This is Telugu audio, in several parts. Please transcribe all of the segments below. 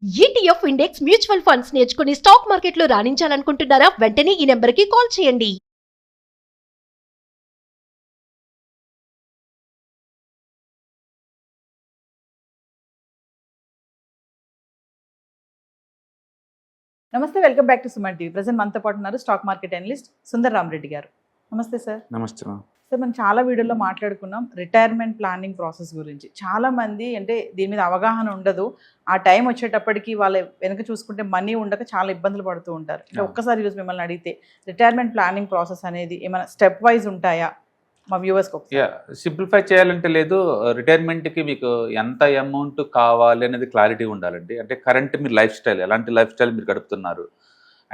ఈటీఎఫ్ ఇండెక్స్ మ్యూచువల్ ఫండ్స్ నేర్చుకుని స్టాక్ మార్కెట్లో రాణించాలనుకుంటున్నారా? వెంటనే ఈ నెంబర్కి కాల్ చేయండి. నమస్తే, welcome back to Suman TV. Present మనతో పాటు ఉన్నారు stock market analyst Sundar Rama Reddy గారు. నమస్తే సార్. నమస్తే. సార్, మనం చాలా వీడియోలో మాట్లాడుకున్నాం రిటైర్మెంట్ ప్లానింగ్ ప్రాసెస్ గురించి. చాలా మంది అంటే దీని మీద అవగాహన ఉండదు. ఆ టైం వచ్చేటప్పటికి వాళ్ళ వెనక చూసుకుంటే మనీ ఉండక చాలా ఇబ్బందులు పడుతూ ఉంటారు. అంటే ఒక్కసారి ఈరోజు మిమ్మల్ని అడిగితే రిటైర్మెంట్ ప్లానింగ్ ప్రాసెస్ అనేది ఏమైనా స్టెప్ వైజ్ ఉంటాయా మా వ్యూవర్స్కి? సింప్లిఫై చేయాలంటే లేదు, రిటైర్మెంట్కి మీకు ఎంత అమౌంట్ కావాలి అనేది క్లారిటీ ఉండాలండి. అంటే కరెంట్ మీరు లైఫ్ స్టైల్, ఎలాంటి లైఫ్ స్టైల్ మీరు గడుపుతున్నారు.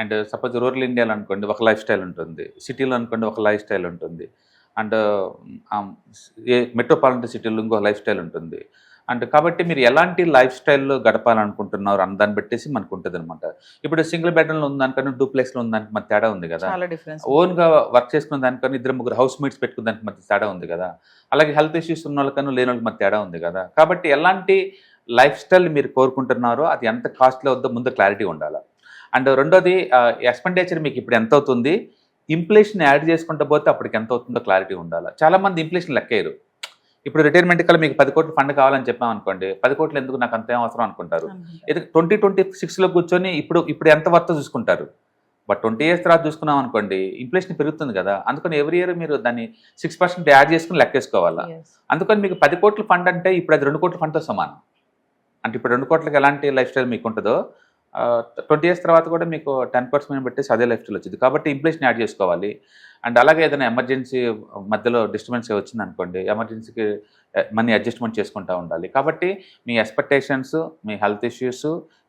అండ్ సపోజ్ రూరల్ ఇండియాలో అనుకోండి ఒక లైఫ్ స్టైల్ ఉంటుంది, సిటీలో అనుకోండి ఒక లైఫ్ స్టైల్ ఉంటుంది, అండ్ మెట్రోపాలిటన్ సిటీలో ఇంకో లైఫ్ స్టైల్ ఉంటుంది. అండ్ కాబట్టి మీరు ఎలాంటి లైఫ్ స్టైల్లో గడపాలనుకుంటున్నారు అన్న దాన్ని పెట్టేసి మనకు ఉంటుంది అనమాట. ఇప్పుడు సింగిల్ బెడ్రూమ్లో ఉందానికన్నా డూప్లెక్స్లో ఉందానికి మధ్య తేడా ఉంది కదా. ఓన్గా వర్క్ చేసుకున్న దానికన్నా ఇద్దరు ముగ్గురు హౌస్ మేట్స్ పెట్టుకున్న దానికి మధ్య తేడా ఉంది కదా. అలాగే హెల్త్ ఇష్యూస్ ఉన్న వాళ్ళకన్నా లేని వాళ్ళకి మధ్య తేడా ఉంది కదా. కాబట్టి ఎలాంటి లైఫ్ స్టైల్ మీరు కోరుకుంటున్నారో అది ఎంత కాస్ట్లో వద్దో ముందు క్లారిటీ ఉండాలి. అండ్ రెండోది ఎక్స్పెండిచర్ మీకు ఇప్పుడు ఎంత అవుతుంది, ఇన్ఫ్లేషన్ యాడ్ చేసుకుంటూ పోతే అప్పటికి ఎంత అవుతుందో క్లారిటీ ఉండాలి. చాలామంది ఇన్ఫ్లేషన్ లెక్కేయరు. ఇప్పుడు రిటైర్మెంట్ కల్లా మీకు 10 కోట్ల ఫండ్ కావాలని చెప్పామనుకోండి, 10 కోట్లు ఎందుకు నాకు అంత ఏం అవసరం అనుకుంటారు. ఇది 2026లో కూర్చొని ఇప్పుడు ఎంత వర్త్ చూసుకుంటారు. బట్ 20 years తర్వాత చూసుకున్నాం అనుకోండి ఇన్ఫ్లేషన్ పెరుగుతుంది కదా. అందుకని ఎవ్రీ ఇయర్ మీరు దాన్ని 6% యాడ్ చేసుకుని లెక్కేసుకోవాలా. అందుకని మీకు 10 కోట్ల ఫండ్ అంటే ఇప్పుడు అది 2 కోట్ల ఫండ్తో సమానం. అంటే ఇప్పుడు 2 కోట్లకి ఎలాంటి లైఫ్ స్టైల్ మీకు ఉంటుందో 20 years తర్వాత కూడా మీకు 10% పెట్టేసి అదే లైఫ్ స్టైల్ వచ్చింది. కాబట్టి ఇన్ఫ్లేషన్ యాడ్ చేసుకోవాలి. అండ్ అలాగే ఏదైనా ఎమర్జెన్సీ మధ్యలో డిస్టర్బెన్స్ వచ్చింది అనుకోండి, ఎమర్జెన్సీకి మనీ అడ్జస్ట్మెంట్ చేసుకుంటూ ఉండాలి. కాబట్టి మీ ఎక్స్పెక్టేషన్స్, మీ హెల్త్ ఇష్యూస్,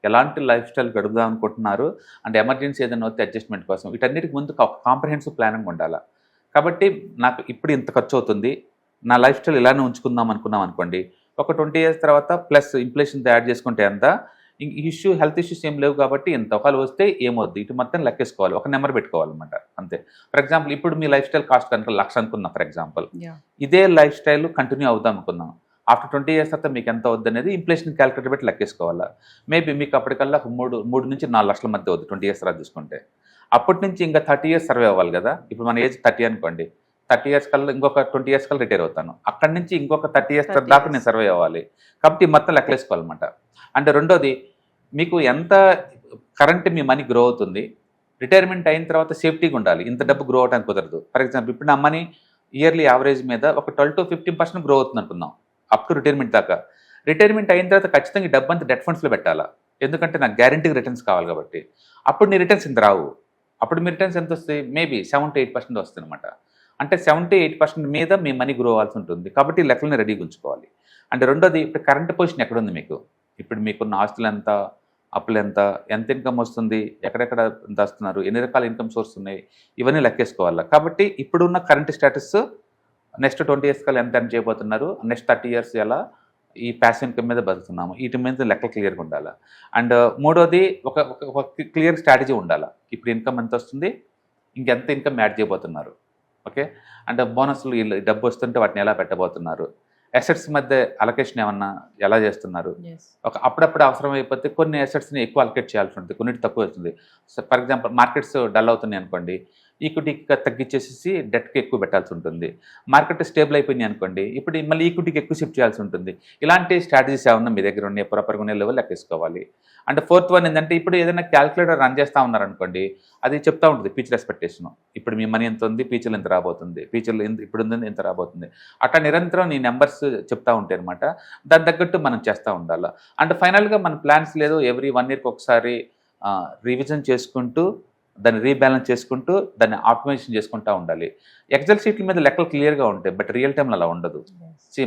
ఎలాంటి లైఫ్ స్టైల్ గడుపుదాం అనుకుంటున్నారు, అండ్ ఎమర్జెన్సీ ఏదైనా వస్తే అడ్జస్ట్మెంట్ కోసం వీటన్నిటికి ముందు కాంప్రహెన్సివ్ ప్లానింగ్ ఉండాలి. కాబట్టి నాకు ఇప్పుడు ఇంత ఖర్చు అవుతుంది, నా లైఫ్ స్టైల్ ఇలానే ఉంచుకుందాం అనుకున్నాం అనుకోండి, ఒక 20 years తర్వాత ప్లస్ ఇన్ఫ్లేషన్ యాడ్ చేసుకుంటే ఎంత, హెల్త్ ఇష్యూస్ ఏం లేవు కాబట్టి ఎంత, ఒకవేళ వస్తే ఏమవుద్ది, ఇటు మొత్తం లెక్కేసుకోవాలి, ఒక నెంబర్ పెట్టుకోవాలన్నమాట అంతే. ఫర్ ఎగ్జాంపుల్ ఇప్పుడు మీ లైఫ్ స్టైల్ కాస్ట్ కనుక 1,00,000 అనుకున్నాం ఫర్ ఎగ్జాంపుల్, ఇదే లైఫ్ స్టైల్ కంటిన్యూ అవుదాం అనుకున్నాం, ఆఫ్టర్ 20 years తర్వాత మీకు ఎంత అవుద్ది అనేది ఇన్ఫ్లేషన్ క్యాలిక్యులేటర్ పెట్టి లెక్కేసుకోవాలి. మేబీ మీకు అప్పటికల్లా 3 నుంచి 4 లక్షల మధ్య అవుద్ది 20 years తర్వాత చూసుకుంటే. అప్పటి నుంచి ఇంకా 30 years సర్వే అవ్వాలి కదా. ఇప్పుడు మన ఏజ్ 30 అనుకోండి, 30 years కల్లా ఇంకొక 20 years కల్లా రిటైర్ అవుతాను, అక్కడి నుంచి ఇంకొక 30 years దాకా నేను సర్వే అవ్వాలి. కాబట్టి మొత్తం లెక్కలేసుకోవాలన్నమాట. అంటే రెండోది మీకు ఎంత కరెంట్ మీ మనీ గ్రో అవుతుంది, రిటైర్మెంట్ అయిన తర్వాత సేఫ్టీగా ఉండాలి. ఇంత డబ్బు గ్రో అవడానికి కుదరదు. ఫర్ ఎగ్జాంపుల్ ఇప్పుడు నా మనీ ఇయర్లీ యావరేజ్ మీద ఒక 12 to 15% గ్రో అవుతుంది అనుకుందాం అప్ టు రిటైర్మెంట్ దాకా. రిటైర్మెంట్ అయిన తర్వాత ఖచ్చితంగా ఈ డబ్బు అంతా డెట్ ఫండ్స్లో పెట్టాలా, ఎందుకంటే నాకు గ్యారంటీగా రిటర్న్స్ కావాలి కాబట్టి. అప్పుడు నీ రిటర్న్స్ ఇంత రావు. అప్పుడు మీ రిటర్న్స్ ఎంత వస్తాయి, మేబీ 7 to 8% వస్తుంది అనమాట. అంటే 7 to 8% మీద మీ మనీ గ్రో అవ్వాల్సి ఉంటుంది. కాబట్టి లెక్కలని రెడీగా ఉంచుకోవాలి. అంటే రెండోది ఇప్పుడు కరెంట్ పొజిషన్ ఎక్కడుంది మీకు, ఇప్పుడు మీకున్న ఆస్తులు ఎంత, అప్పులు ఎంత, ఎంత ఇన్కమ్ వస్తుంది, ఎక్కడెక్కడ దాస్తున్నారు, ఎన్ని రకాల ఇన్కమ్ సోర్స్ ఉన్నాయి, ఇవన్నీ లెక్కేసుకోవాలి. కాబట్టి ఇప్పుడున్న కరెంట్ స్టేటస్ నెక్స్ట్ 20 years కల్లా ఎంత ఎర్న్ చేయబోతున్నారు, నెక్స్ట్ 30 years ఎలా ఈ ప్యాసివ్ ఇన్కమ్ మీద బతుకుతున్నాము, వీటి మీద లెక్కలు క్లియర్గా ఉండాలి. అండ్ మూడోది ఒక క్లియర్ స్ట్రాటజీ ఉండాలి. ఇప్పుడు ఇన్కమ్ ఎంత వస్తుంది, ఇంకెంత ఇన్కమ్ యాడ్ చేయబోతున్నారు, ఓకే. అంటే బోనస్లు డబ్బు వస్తుంటే వాటిని ఎలా పెట్టబోతున్నారు, అసెట్స్ మధ్య అలొకేషన్ ఏమన్నా ఎలా చేస్తున్నారు. అప్పుడప్పుడు అవసరం అయిపోతే కొన్ని అసెట్స్ని ఎక్కువ అలొకేట్ చేయాల్సి ఉంటుంది, కొన్నిటి తక్కువ వస్తుంది. ఫర్ ఎగ్జాంపుల్ మార్కెట్స్ డల్ అవుతున్నాయి అనుకోండి, ఈక్విటీకి తగ్గించేసి డెట్కి ఎక్కువ పెట్టాల్సి ఉంటుంది. మార్కెట్ స్టేబుల్ అయిపోయింది అనుకోండి, ఇప్పుడు మళ్ళీ ఈక్విటీకి ఎక్కువ షిఫ్ట్ చేయాల్సి ఉంటుంది. ఇలాంటి స్ట్రాటజీస్ ఏమన్నా మీ దగ్గర ఉన్నాయి, ప్రాపర్గా ఉన్న లెవెల్ లెక్కేసుకోవాలి. అంటే ఫోర్త్ వన్ ఏంటంటే ఇప్పుడు ఏదైనా క్యాలిక్యులేటర్ రన్ చేస్తూ ఉన్నారనుకోండి, అది చెప్తా ఉంటుంది ఫ్యూచర్ ఎక్స్పెక్టేషన్. ఇప్పుడు మీ మనీ ఎంత ఉంది, ఫ్యూచర్లో ఎంత రాబోతుంది, ఫ్యూచర్లో ఇప్పుడు ఉంది ఎంత రాబోతుంది, అట్లా నిరంతరం నీ నెంబర్స్ చెప్తా ఉంటాయి అనమాట. దాని తగ్గట్టు మనం చేస్తూ ఉండాలి. అండ్ ఫైనల్గా మన ప్లాన్స్ లేదు, ఎవ్రీ 1 yearకి ఒకసారి రివిజన్ చేసుకుంటూ దాన్ని రీబ్యాలెన్స్ చేసుకుంటూ దాన్ని ఆప్టిమైజేషన్ చేసుకుంటూ ఉండాలి. ఎక్సెల్ షీట్ల మీద లెక్కలు క్లియర్గా ఉంటాయి, బట్ రియల్ టైంలో అలా ఉండదు.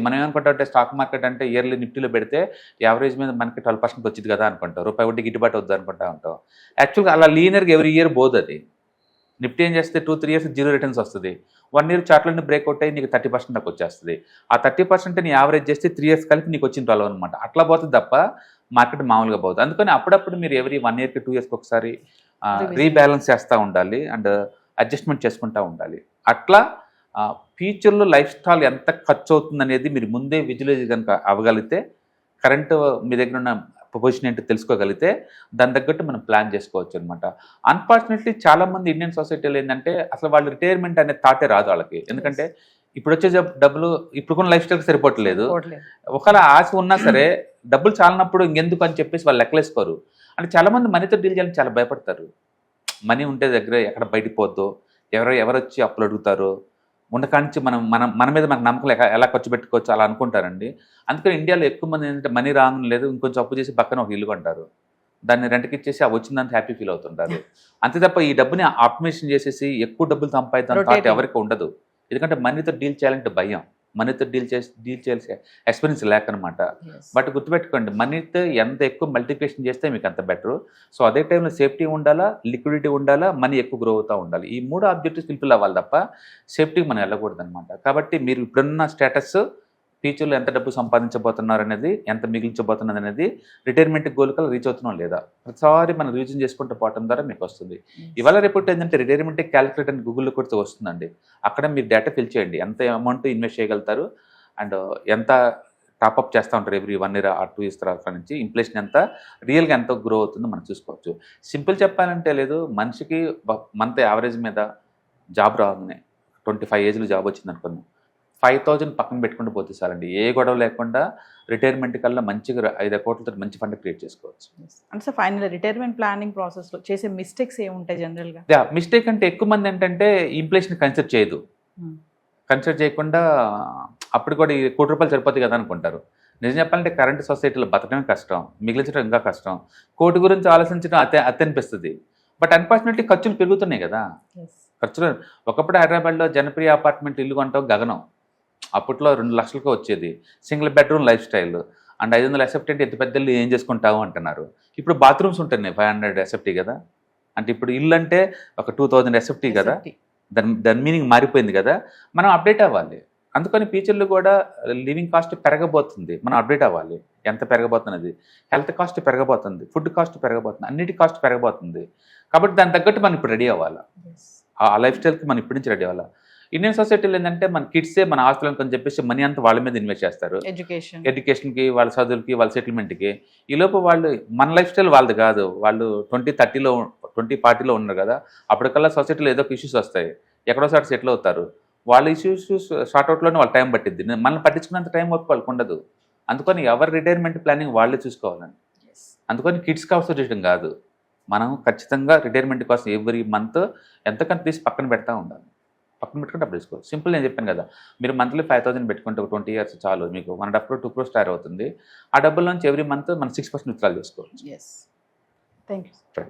మనం ఏమనుకుంటామంటే స్టాక్ మార్కెట్ అంటే ఇయర్లీ నిఫ్టీలో పెడితే యావరేజ్ మీద మనకి 12% వచ్చింది కదా అనుకుంటాం, రూపాయి వడ్డీ గిట్టుబాటు వద్దు అనుకుంటా ఉంటాం. యాక్చువల్గా అలా లీనర్గా ఎవ్రీ ఇయర్ పోదు. అది నిఫ్టీ ఏం చేస్తే 2-3 years 0 రిటర్న్స్ వస్తుంది. 1 year చార్ట్లన్నీ బ్రేక్అవుట్ అయ్యి నీకు 30% దాకా వచ్చేస్తుంది. ఆ 30% నీ యావరేజ్ చేస్తే 3 years కలిపి నీకు వచ్చిన 12 అనమాట. అట్లా పోతుంది తప్ప మార్కెట్ మామూలుగా పోతుంది. అందుకని అప్పుడప్పుడు మీరు ఎవ్రీ 1 yearకి 2 yearsకి ఒకసారి రీబ్యాలెన్స్ చేస్తూ ఉండాలి అండ్ అడ్జస్ట్మెంట్ చేసుకుంటూ ఉండాలి. అట్లా ఫ్యూచర్లో లైఫ్ స్టైల్ ఎంత ఖర్చు అవుతుంది అనేది మీరు ముందే విజువలైజ్ కనుక అవ్వగలిగితే కరెంటు మీ దగ్గర ఉన్న పొజిషన్ ఏంటో తెలుసుకోగలిగితే దాని తగ్గట్టు మనం ప్లాన్ చేసుకోవచ్చు అనమాట. అన్ఫార్చునేట్లీ చాలా మంది ఇండియన్ సొసైటీలో ఏంటంటే అసలు వాళ్ళు రిటైర్మెంట్ అనే థాటే రాదు వాళ్ళకి. ఎందుకంటే ఇప్పుడు వచ్చే డబ్బులు ఇప్పుడున్న లైఫ్ స్టైల్కి సరిపోవట్లేదు. ఒకవేళ ఆశ ఉన్నా సరే డబ్బులు చాలినప్పుడు ఇంకెందుకు అని చెప్పేసి వాళ్ళు లెక్కలేసుకోరు. అంటే చాలా మంది మనీతో డీల్ చేయాలని చాలా భయపడతారు. మనీ ఉంటే దగ్గర ఎక్కడ బయటికి పోద్దో, ఎవరు వచ్చి అప్పులు అడుగుతారో, ఉన్న కానించి మన మీద మనకు నమ్మకం ఎలా ఖర్చు పెట్టుకోవచ్చు అలా అనుకుంటారండి. అందుకని ఇండియాలో ఎక్కువ మంది ఏంటంటే మనీ రాను లేదు, ఇంకొంచెం అప్పు చేసి పక్కన ఒక ఇల్లు కొంటారు, దాన్ని రెంట్కి ఇచ్చేసి ఆ వచ్చిందంత హ్యాపీ ఫీల్ అవుతుంటారు. అంతే తప్ప ఈ డబ్బుని ఆప్టిమైజేషన్ చేసేసి ఎక్కువ డబ్బులు సంపాదిద్దాం థాట్ ఎవరికి ఉండదు. ఎందుకంటే మనీతో డీల్ చేయాలంటే భయం, మనీతో డీల్ చేయాల్సి ఎక్స్పీరియన్స్ లేకనమాట. బట్ గుర్తుపెట్టుకోండి, మనీతో ఎంత ఎక్కువ మల్టిప్లికేషన్ చేస్తే మీకు అంత బెటర్. సో అదే టైంలో సేఫ్టీ ఉండాలా, లిక్విడిటీ ఉండాలా, మనీ ఎక్కువ గ్రో అవుతూ ఉండాలి. ఈ 3 ఆబ్జెక్టివ్స్ ఫుల్ఫిల్ అవ్వాలి తప్ప సేఫ్టీకి మనం వెళ్ళకూడదు అనమాట. కాబట్టి మీరు ఇప్పుడున్న స్టేటస్, ఫ్యూచర్లో ఎంత డబ్బు సంపాదించబోతున్నారు అనేది, ఎంత మిగిలించబోతున్నది అనేది, రిటైర్మెంట్ గోల్ కల్లా రీచ్ అవుతున్నాం లేదా ప్రతిసారి మనం రివిజన్ చేసుకుంటూ పోవడం ద్వారా మీకు వస్తుంది. ఇవాళ రేపటి ఏంటంటే రిటైర్మెంట్ క్యాలిక్యులేట్ అని గూగుల్లో కొడితే వస్తుందండి. అక్కడ మీరు డేటా ఫిల్ చేయండి, ఎంత అమౌంట్ ఇన్వెస్ట్ చేయగలుగుతారు అండ్ ఎంత టాప్అప్ చేస్తూ ఉంటారు ఎవ్రీ 1 year ఆ 2 years తర్వాత నుంచి, ఇన్ఫ్లేషన్ ఎంత, రియల్గా ఎంత గ్రో అవుతుందో మనం చూసుకోవచ్చు. సింపుల్ చెప్పాలంటే లేదు, మనిషికి మంత్ యావరేజ్ మీద జాబ్ రాగానే 25 ఏజ్లో జాబ్ వచ్చింది అనుకున్నాం, 5,000 పక్కన పెట్టుకుంటూ పోతే సారండి, ఏ గొడవ లేకుండా రిటైర్మెంట్ కల్లా మంచిగా 5 కోట్లతో మంచి ఫండ్ క్రియేట్ చేసుకోవచ్చు. అంటే సార్ ఫైనల్ రిటైర్మెంట్ ప్లానింగ్ ప్రాసెస్లో చేసే మిస్టేక్స్ ఏముంటాయి జనరల్గా? మిస్టేక్ అంటే ఎక్కువ మంది ఏంటంటే ఇన్ఫ్లేషన్ కన్సిడర్ చేయదు. కన్సిడర్ చేయకుండా అప్పుడు కూడా ఈ ₹1,00,00,000 సరిపోతుంది కదా అనుకుంటారు. నిజం చెప్పాలంటే కరెంట్ సొసైటీలో బతకడం కష్టం, మిగిలించడం ఇంకా కష్టం. కోటి గురించి ఆలోచించడం అతే అనిపిస్తుంది. బట్ అన్ఫార్చునేట్లీ ఖర్చులు పెరుగుతున్నాయి కదా. ఖర్చులు ఒకప్పుడు హైదరాబాద్లో జనప్రియ అపార్ట్మెంట్ ఇల్లు కొంటాం గగనం, అప్పట్లో 2 లక్షలకు వచ్చేది. Single bedroom life style and 500 SFT అంటే ఎంత పెద్ద ఇల్లు ఏం చేసుకుంటావు అంటున్నారు. ఇప్పుడు బాత్రూమ్స్ ఉంటున్నాయి 500 ఎస్ఎఫ్టీ కదా. అంటే ఇప్పుడు ఇల్లు అంటే ఒక 2000 ఎస్ఎఫ్టీ కదా. దాని మీనింగ్ మారిపోయింది కదా. మనం అప్డేట్ అవ్వాలి. అందుకని ఫ్యూచర్లో కూడా లివింగ్ కాస్ట్ పెరగబోతుంది, మనం అప్డేట్ అవ్వాలి. ఎంత పెరగబోతున్నది, హెల్త్ కాస్ట్ పెరగబోతుంది, ఫుడ్ కాస్ట్ పెరగబోతుంది, అన్నిటి కాస్ట్ పెరగబోతుంది. కాబట్టి దాని తగ్గట్టు మనం ఇప్పుడు రెడీ అవ్వాలి. ఆ లైఫ్ స్టైల్కి మనం ఇప్పటి నుంచి రెడీ అవ్వాలి. ఇండియన్ సొసైటీలో ఏంటంటే మన కిడ్సే మన ఆస్తులను అని చెప్పేసి మనీ అంతా వాళ్ళ మీద ఇన్వెస్ట్ చేస్తారు. ఎడ్యుకేషన్కి, వాళ్ళ చదువులకి, వాళ్ళ సెటిల్మెంట్కి. ఈలోపు వాళ్ళు మన లైఫ్ స్టైల్ వాళ్ళది కాదు, వాళ్ళు 20-30లో 20-40లో ఉన్నారు కదా. అప్పటికల్లా సొసైటీలో ఏదో ఒక ఇష్యూస్ వస్తాయి, ఎక్కడో సార్ సెటిల్ అవుతారు. వాళ్ళ ఇష్యూస్ షార్ట్అవుట్లోనే వాళ్ళ టైం పట్టిద్ది. మనల్ని పట్టించుకున్నంత టైం వర్క్ వాళ్ళకి ఉండదు. అందుకని ఎవరి రిటైర్మెంట్ ప్లానింగ్ వాళ్ళే చూసుకోవాలండి. అందుకని కిడ్స్కి అవసరం చేయడం కాదు, మనం ఖచ్చితంగా రిటైర్మెంట్ కోసం ఎవ్రీ మంత్ ఎంతకంత తీసి పక్కన పెడతా ఉండాలి. పక్కన పెట్టుకుంటే డబ్బులు తీసుకోవచ్చు. సింపుల్ నేను చెప్పాను కదా, మీరు మంత్లీ 5,000 పెట్టుకుంటే ఒక 20 years చాలు, మీకు మన డబ్బులు 2 crores తయారవుతుంది. ఆ డబ్బుల నుంచి ఎవ్రీ మంత్ మనం 6% విత్డ్రాల్ చేసుకోవచ్చు. Thank you.